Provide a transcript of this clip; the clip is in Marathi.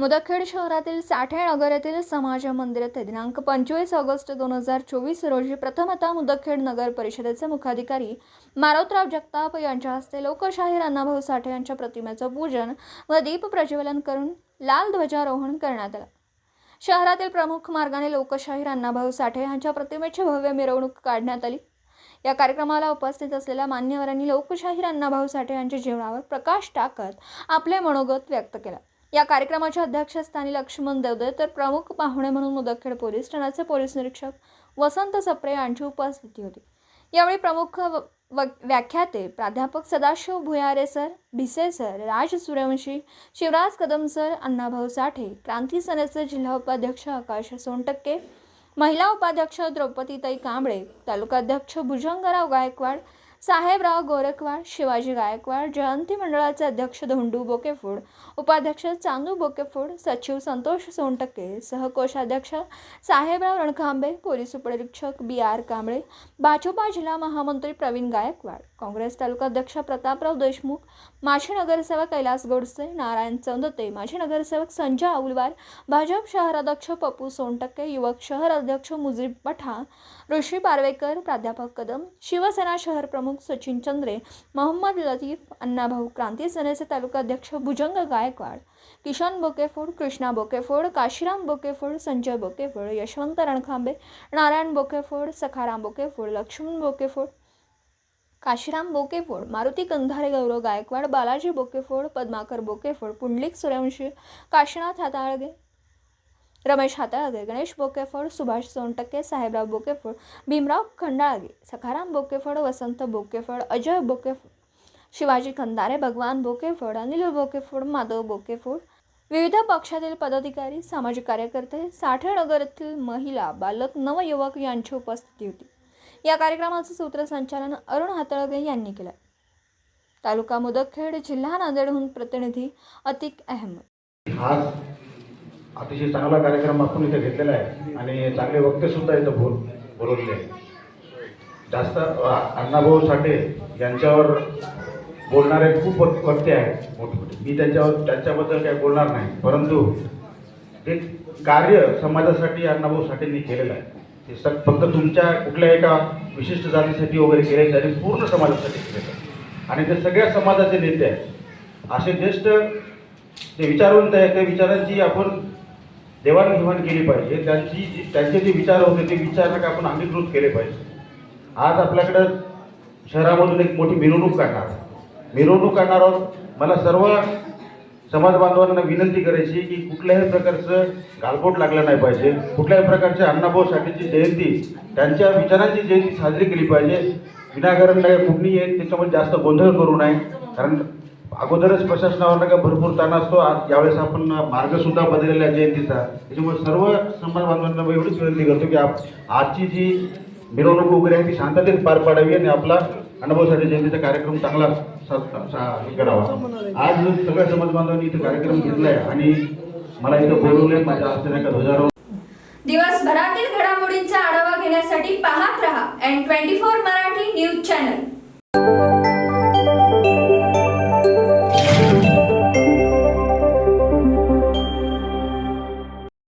मुदखेड शहरातील साठे नगर येथील समाज मंदिर येथे दिनांक 25 ऑगस्ट 2024 रोजी प्रथमतः मुदखेड नगर परिषदेचे मुख्याधिकारी मारोतराव जगताप यांच्या हस्ते लोकशाहीर अण्णाभाऊ साठे यांच्या प्रतिमेचे पूजन व दीप प्रज्वलन करून लाल ध्वजारोहण करण्यात आले। शहरातील प्रमुख मार्गाने लोकशाहीर अण्णाभाऊ साठे यांच्या प्रतिमेची भव्य मिरवणूक काढण्यात आली। या कार्यक्रमाला उपस्थित असलेल्या मान्यवरांनी लोकशाहीर अण्णाभाऊ साठे यांच्या जीवनावर प्रकाश टाकत आपले मनोगत व्यक्त केले। या कार्यक्रमाच्या अध्यक्षस्थानी लक्ष्मण देवदे तर प्रमुख पाहुणे म्हणून मुदखेड पोलीस ठाण्याचे पोलीस निरीक्षक वसंत सप्रे यांची उपस्थिती होती। यावेळी प्रमुख व्याख्याते प्राध्यापक सदाशिव भुयारे सर, भिसे सर, राज सूर्यवंशी, शिवराज कदम सर, अण्णाभाऊ साठे, क्रांती सेनेचे जिल्हा उपाध्यक्ष आकाश सोनटक्के, महिला उपाध्यक्ष द्रौपदीताई कांबळे, तालुकाध्यक्ष भुजंगराव गायकवाड, साहेबराव गोरखवाड, शिवाजी गायकवाड, जयंती मंडळाचे अध्यक्ष धोंडू बोकेफोड, उपाध्यक्ष चांदू बोकेफोड, सचिव संतोष सोनटक्के, सहकोषाध्यक्ष साहेबराव रणखांबे, पोलीस उपनिरीक्षक BR कांबळे, भाजपा जिल्हा महामंत्री प्रवीण गायकवाड, काँग्रेस तालुकाध्यक्ष प्रतापराव देशमुख, माजी नगरसेवक कैलास गोडसे, नारायण चौंदते, माजी नगरसेवक संजय औलवार, भाजप शहराध्यक्ष पप्पू सोनटक्के, युवक शहर अध्यक्ष मुजीब पठाण, ऋषी पारवेकर, प्राध्यापक कदम, शिवसेना शहर प्रमुख सचिन चंद्रे, मोहम्मद लतीफ, अण्णाभाऊ क्रांती सेनेचे तालुकाध्यक्ष भुजंग गायकवाड, किशन बोकेफोड, कृष्णा बोकेफोड, काशीराम बोकेफोड, संजय बोकेफोड, यशवंत रणखांबे, नारायण बोकेफोड, सखाराम बोकेफोड, लक्ष्मण बोकेफोड, काशीराम बोकेफोड, मारुती कंधारे, गौरव गायकवाड, बालाजी बोकेफोड, पद्माकर बोकेफोड, पुंडलिक सूर्यवंशी, काशीनाथ हाताळगे, रमेश हाताळगे, गणेश बोकेफोड, सुभाष सोनटक्के, साहेबराव बोकेफोड, भीमराव खंडाळगे, सखाराम बोकेफोड, वसंत बोकेफोड, अजय बोकेफोड, शिवाजी कंधारे, भगवान बोकेफोड, अनिल बोकेफोड, माधव बोकेफोड, विविध पक्षातील पदाधिकारी, सामाजिक कार्यकर्ते, साठे नगर येथील महिला, बालक, नवयुवक यांची उपस्थिती होती। या कार्यक्रमाचे सूत्रसंचालन अरुण हाताळगे यांनी केले। तालुका मुदखेड, जिल्हा नांदेडहून प्रतिनिधी अतिक अहमद। आज अतिशय चांगला कार्यक्रम आपण इथे घेतलेला आहे आणि चांगले वक्ते सुद्धा इथं बोलवले आहे। जास्त अण्णाभाऊ साठे यांच्यावर बोलणारे खूप वक्ते आहेत मोठमोठे, मी त्यांच्याबद्दल काही बोलणार नाही, परंतु ते कार्य समाजासाठी अण्णाभाऊ साठेंनी केलेलं आहे। ते फक्त तुमच्या कुठल्या एका विशिष्ट जातीसाठी वगैरे केले, त्यांनी पूर्ण समाजासाठी केलेलं आहे आणि ते सगळ्या समाजाचे नेते आहेत। असे ज्येष्ठ जे विचारवंत आहेत, त्या विचारांची आपण देवाणघेवाण केली पाहिजे। त्यांचे जे विचार होते ते विचार आपण अंगीकृत केले पाहिजे। आज आपल्याकडं शहरामधून एक मोठी मिरवणूक काढणार आहोत। मला सर्व समाज बांधवांना विनंती करायची की कुठल्याही प्रकारचं गालबोट लागलं नाही पाहिजे। कुठल्याही प्रकारच्या अण्णाभाऊ साठेची जयंती, त्यांच्या विचारांची जयंती साजरी केली पाहिजे। विनाकारण कुठलीही आहे त्याच्यामध्ये जास्त गोंधळ करू नये, कारण अगोदरच प्रशासनावर का भरपूर ताण असतो। आज यावेळेस आपण मार्ग सुद्धा बदललेला आहे जयंतीचा, त्याच्यामुळे सर्व समाज बांधवांना एवढीच विनंती करतो की आजची जी मिरवणूक वगैरे आहे ती शांततेत पार पाडावी आणि आपला अण्णाभाऊ साठे जयंतीचा कार्यक्रम चांगला करावा। आज सगळ्या समाज बांधवांनी इथे कार्यक्रम घेतलाय आणि मला इथं बोलवलंय, माझ्या हस्ते नाही का ध्वजारोहण। दिवसभरातील घडामोडींचा आढावा घेण्यासाठी पाहत रहा N24 मराठी न्यूज चॅनल।